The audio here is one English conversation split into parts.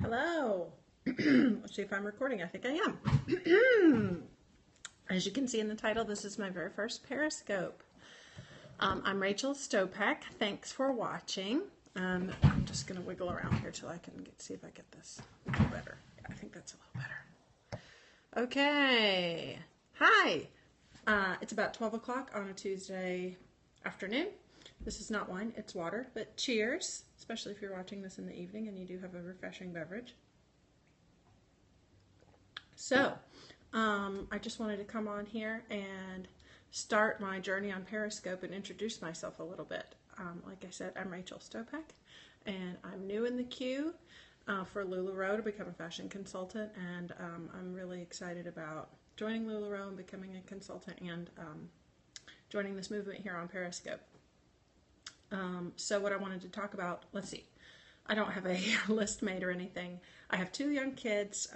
Hello. Let's see if I'm recording. I think I am. As you can see in the title, this is my very first Periscope. I'm Rachel Stopeck. Thanks for watching. I'm just going to wiggle around here till I can see if I get this a little better. Yeah, I think that's a little better. Okay. Hi. It's about 12 o'clock on a Tuesday afternoon. This is not wine, it's water, but cheers, especially if you're watching this in the evening and you do have a refreshing beverage. So, I just wanted to come on here and start my journey on Periscope and introduce myself a little bit. Like I said, I'm Rachel Stopeck, and I'm new in the queue for LuLaRoe to become a fashion consultant, and I'm really excited about joining LuLaRoe and becoming a consultant and joining this movement here on Periscope. So what I wanted to talk about, let's see, I don't have a list made or anything. I have two young kids.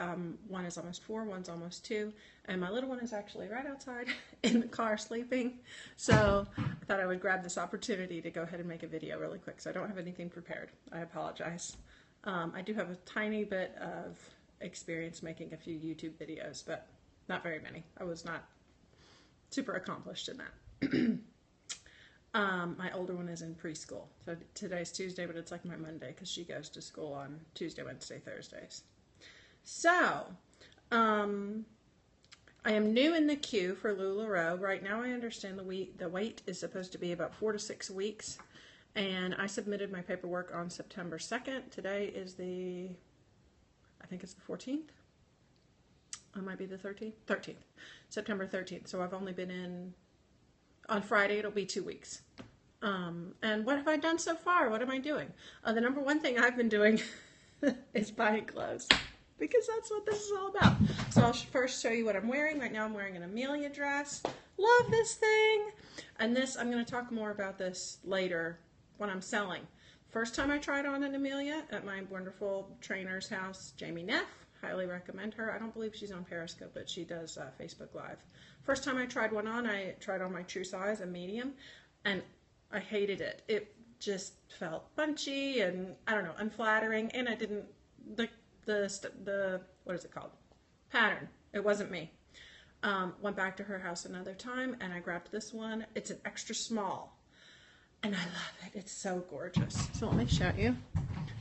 One is almost 4, one's almost 2, and my little one is actually right outside in the car sleeping. So I thought I would grab this opportunity to go ahead and make a video really quick. So I don't have anything prepared. I apologize. I do have a tiny bit of experience making a few YouTube videos, but not very many. I was not super accomplished in that. My older one is in preschool. So today's Tuesday, but it's like my Monday because she goes to school on Tuesday, Wednesday, Thursdays. So, I am new in the queue for LuLaRoe. Right now I understand the wait is supposed to be about 4 to 6 weeks. And I submitted my paperwork on September 2nd. Today is I think it's the 14th. It might be the 13th. 13th. September 13th. So I've only been in... On Friday, it'll be 2 weeks. And what have I done so far? What am I doing? The number one thing I've been doing is buying clothes, because that's what this is all about. So I'll first show you what I'm wearing. Right now I'm wearing an Amelia dress. Love this thing. And this, I'm going to talk more about this later when I'm selling. First time I tried on an Amelia at my wonderful trainer's house, Jamie Neff. Highly recommend her. I don't believe she's on Periscope, but she does Facebook Live. First time I tried one on, I tried on my true size, a medium, and I hated it. It just felt bunchy and, I don't know, unflattering, and I didn't, the what is it called? Pattern. It wasn't me. Went back to her house another time, and I grabbed this one. It's an extra small, and I love it. It's so gorgeous. So let me show you.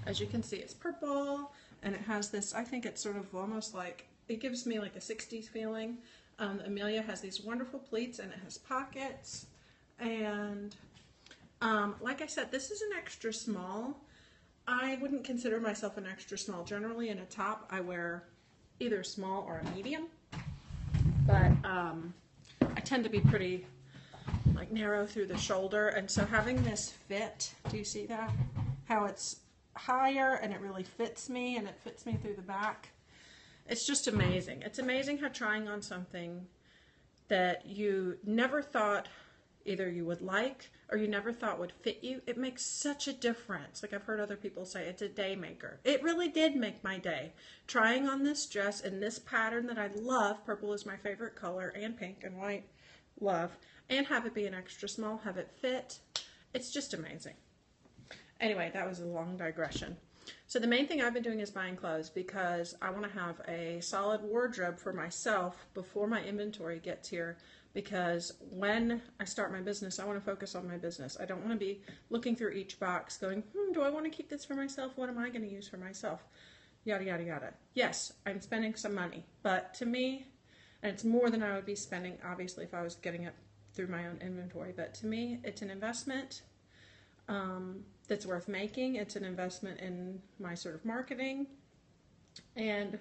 As you can see, it's purple. And it has this, I think it's sort of almost like, it gives me like a 60s feeling. Amelia has these wonderful pleats and it has pockets. And like I said, this is an extra small. I wouldn't consider myself an extra small. Generally in a top, I wear either small or a medium. But I tend to be pretty like narrow through the shoulder. And so having this fit, do you see that? How it's higher and it really fits me, and it fits me through the back. It's just amazing. It's amazing how trying on something that you never thought either you would like or you never thought would fit you, it makes such a difference. Like I've heard other people say, it's a day maker. It really did make my day. Trying on this dress in this pattern that I love, purple is my favorite color, and pink and white, love, and have it be an extra small, have it fit. It's just amazing. Anyway, that was a long digression. So the main thing I've been doing is buying clothes because I want to have a solid wardrobe for myself before my inventory gets here, because when I start my business, I want to focus on my business. I don't want to be looking through each box going, do I want to keep this for myself? What am I going to use for myself? Yada, yada, yada. Yes, I'm spending some money, but to me, and it's more than I would be spending, obviously, if I was getting it through my own inventory, but to me, it's an investment that's worth making. It's an investment in my sort of marketing, and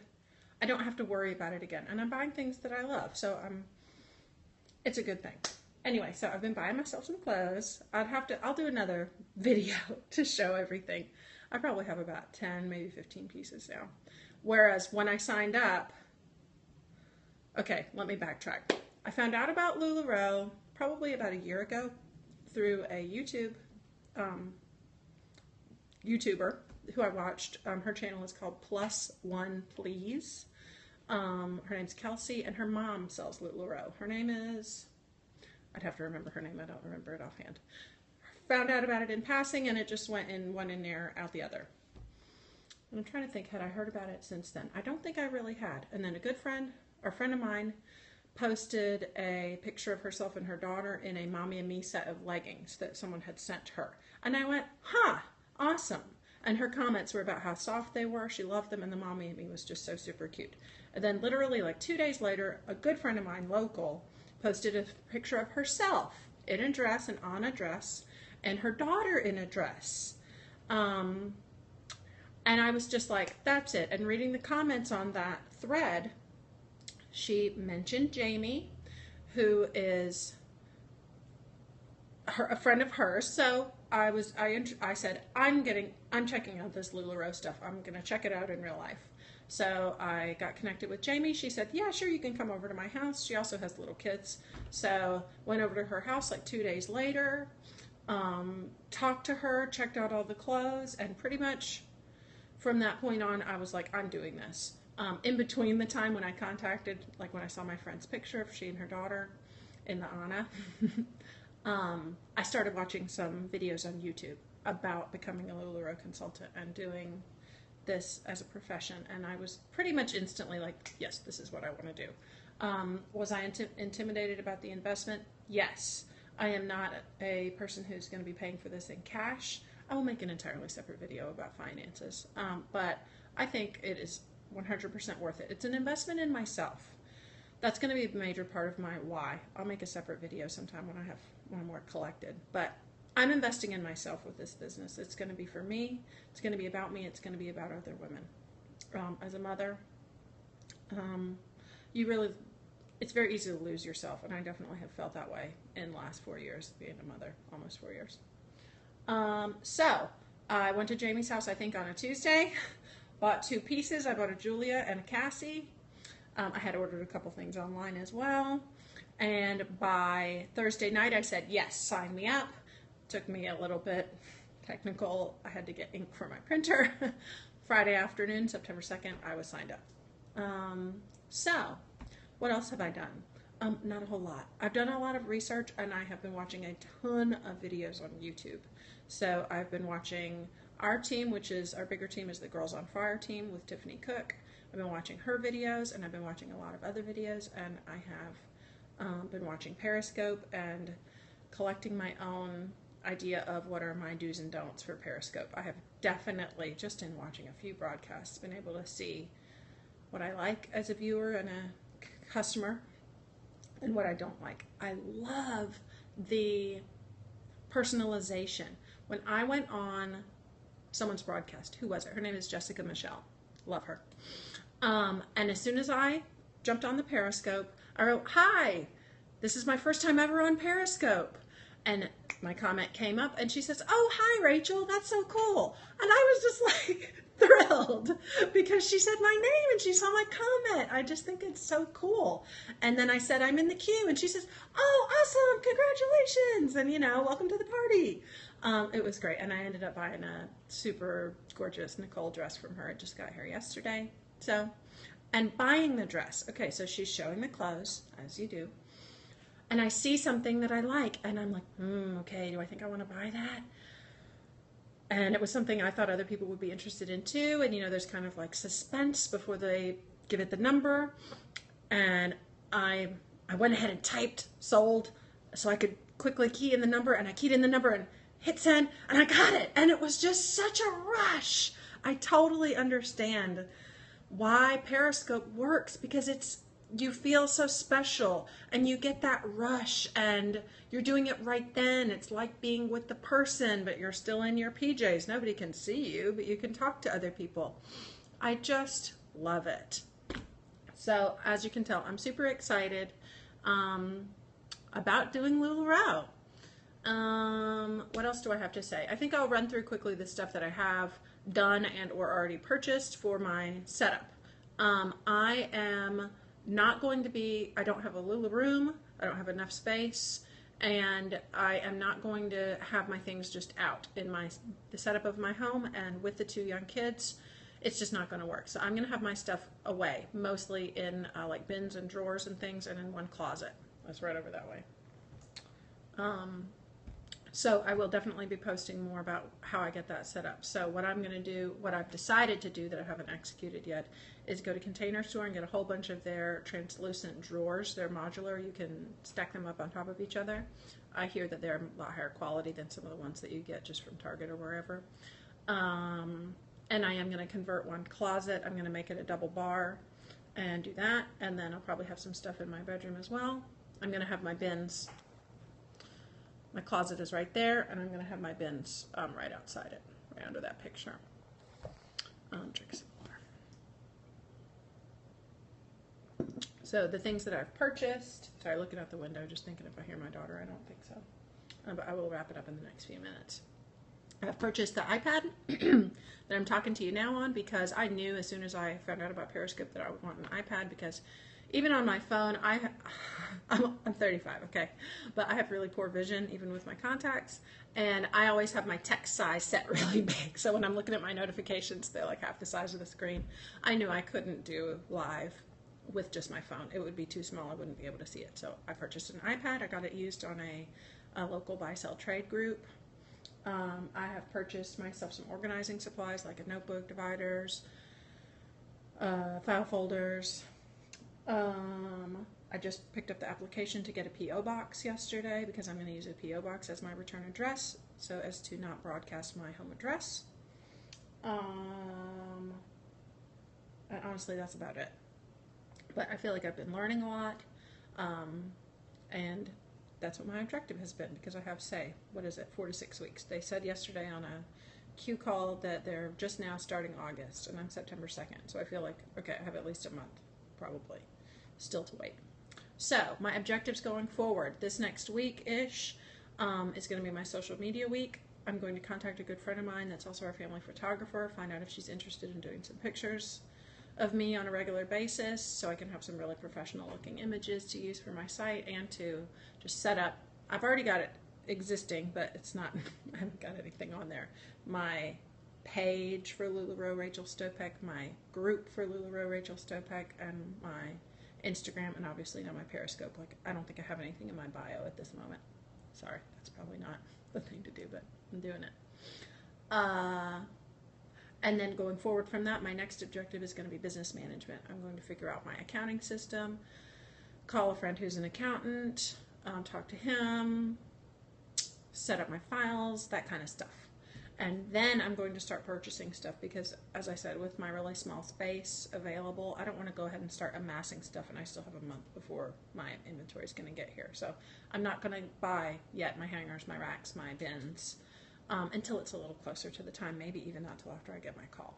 I don't have to worry about it again. And I'm buying things that I love, so it's a good thing. Anyway, so I've been buying myself some clothes. I'll do another video to show everything. I probably have about 10, maybe 15 pieces now. Whereas when I signed up, okay, let me backtrack. I found out about LuLaRoe probably about a year ago through a YouTuber who I watched. Her channel is called Plus One Please. Her name's Kelsey, and her mom sells LuLaRoe. Her name is, I'd have to remember her name. I don't remember it offhand. Found out about it in passing, and it just went in one in there, out the other. And I'm trying to think, had I heard about it since then? I don't think I really had. And then a good friend, or friend of mine, posted a picture of herself and her daughter in a Mommy and Me set of leggings that someone had sent her. And I went, huh, awesome. And her comments were about how soft they were. She loved them, and the Mommy and Me was just so super cute. And then literally like 2 days later, a good friend of mine, local, posted a picture of herself in a dress and on a dress, and her daughter in a dress. And I was just like, that's it. And reading the comments on that thread, she mentioned Jamie, who is a friend of hers. So I said, I'm checking out this LuLaRoe stuff. I'm going to check it out in real life. So I got connected with Jamie. She said, yeah, sure, you can come over to my house. She also has little kids. So went over to her house like 2 days later, talked to her, checked out all the clothes, and pretty much from that point on, I was like, I'm doing this. In between the time when I contacted, like when I saw my friend's picture of she and her daughter in the Anna, I started watching some videos on YouTube about becoming a LuLaRoe consultant and doing this as a profession, and I was pretty much instantly like, yes, this is what I want to do. Was I intimidated about the investment? Yes. I am not a person who's going to be paying for this in cash. I will make an entirely separate video about finances, but I think it is 100% worth it. It's an investment in myself. That's going to be a major part of my why. I'll make a separate video sometime when I have one more collected, but I'm investing in myself with this business. It's going to be for me. It's going to be about me. It's going to be about other women. As a mother, it's very easy to lose yourself, and I definitely have felt that way in the last 4 years, being a mother, almost 4 years. So I went to Jamie's house, I think on a Tuesday, bought 2 pieces. I bought a Julia and a Cassie. I had ordered a couple things online as well. And by Thursday night, I said, yes, sign me up. Took me a little bit technical. I had to get ink for my printer. Friday afternoon, September 2nd, I was signed up. So what else have I done? Not a whole lot. I've done a lot of research, and I have been watching a ton of videos on YouTube. So I've been watching our team, which is our bigger team, is the Girls on Fire team with Tiffany Cook. I've been watching her videos, and I've been watching a lot of other videos, and I have been watching Periscope and collecting my own idea of what are my do's and don'ts for Periscope. I have definitely, just in watching a few broadcasts, been able to see what I like as a viewer and a customer and what I don't like. I love the personalization. When I went on someone's broadcast, who was it? Her name is Jessica Michelle. Love her. And as soon as I jumped on the Periscope, I wrote, hi, this is my first time ever on Periscope. And my comment came up, and she says, oh, hi, Rachel, that's so cool. And I was just like thrilled because she said my name and she saw my comment. I just think it's so cool. And then I said, I'm in the queue, and she says, oh, awesome, congratulations, and, you know, welcome to the party. It was great, and I ended up buying a super gorgeous Nicole dress from her. I just got here yesterday. So, and buying the dress. Okay, so she's showing the clothes, as you do. And I see something that I like, and I'm like, okay, do I think I want to buy that? And it was something I thought other people would be interested in too. And, you know, there's kind of like suspense before they give it the number. And I went ahead and typed sold so I could quickly key in the number, and I keyed in the number and hit send, and I got it. And it was just such a rush. I totally understand why Periscope works, because you feel so special and you get that rush and you're doing it right then. It's like being with the person, but you're still in your PJs. Nobody can see you, but you can talk to other people. I just love it. So as you can tell, I'm super excited about doing LuLaRoe. What else do I have to say? I think I'll run through quickly the stuff that I have done and or already purchased for my setup. I am not going to be, I don't have a Lula room, I don't have enough space, and I am not going to have my things just out in the setup of my home, and with the 2 young kids, it's just not going to work. So I'm going to have my stuff away, mostly in like bins and drawers and things, and in one closet. That's right over that way. So I will definitely be posting more about how I get that set up. So what I'm going to do, what I've decided to do that I haven't executed yet, is go to Container Store and get a whole bunch of their translucent drawers. They're modular. You can stack them up on top of each other. I hear that they're a lot higher quality than some of the ones that you get just from Target or wherever. And I am going to convert one closet. I'm going to make it a double bar and do that. And then I'll probably have some stuff in my bedroom as well. I'm going to have my bins. My closet is right there, and I'm going to have my bins right outside it, right under that picture. Drink some water. So the things that I've purchased, sorry, looking out the window, just thinking if I hear my daughter, I don't think so. But I will wrap it up in the next few minutes. I've purchased the iPad that I'm talking to you now on because I knew as soon as I found out about Periscope that I would want an iPad, because even on my phone, I'm 35, okay, but I have really poor vision even with my contacts, and I always have my text size set really big, so when I'm looking at my notifications, they're like half the size of the screen. I knew I couldn't do live with just my phone. It would be too small. I wouldn't be able to see it, so I purchased an iPad. I got it used on a local buy-sell trade group. I have purchased myself some organizing supplies like a notebook, dividers, file folders. I just picked up the application to get a P.O. box yesterday because I'm going to use a P.O. box as my return address so as to not broadcast my home address. And honestly, that's about it. But I feel like I've been learning a lot, and that's what my objective has been, because I have, 4 to 6 weeks. They said yesterday on a Q call that they're just now starting August, and I'm September 2nd, so I feel like, okay, I have at least a month, probably, still to wait. So, my objectives going forward, this next week-ish is going to be my social media week. I'm going to contact a good friend of mine that's also our family photographer, find out if she's interested in doing some pictures of me on a regular basis so I can have some really professional looking images to use for my site and to just set up. I've already got it existing, but it's not, I haven't got anything on there. My page for LuLaRoe Rachel Stopeck, my group for LuLaRoe Rachel Stopeck, and my Instagram, and obviously now my Periscope. Like, I don't think I have anything in my bio at this moment. Sorry, that's probably not the thing to do, but I'm doing it. And then going forward from that, my next objective is going to be business management. I'm going to figure out my accounting system, call a friend who's an accountant, talk to him, set up my files, that kind of stuff. And then I'm going to start purchasing stuff because, as I said, with my really small space available, I don't want to go ahead and start amassing stuff, and I still have a month before my inventory is going to get here. So I'm not going to buy yet my hangers, my racks, my bins, until it's a little closer to the time, maybe even not till after I get my call.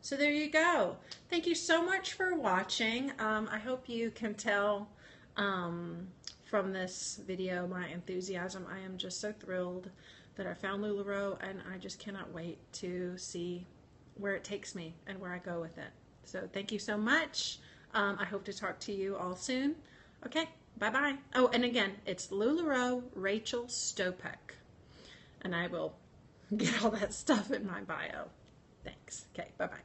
So there you go. Thank you so much for watching. I hope you can tell from this video my enthusiasm. I am just so thrilled that I found LuLaRoe, and I just cannot wait to see where it takes me and where I go with it. So thank you so much. I hope to talk to you all soon. Okay, bye-bye. Oh, and again, it's LuLaRoe Rachel Stopeck. And I will get all that stuff in my bio. Thanks. Okay, bye-bye.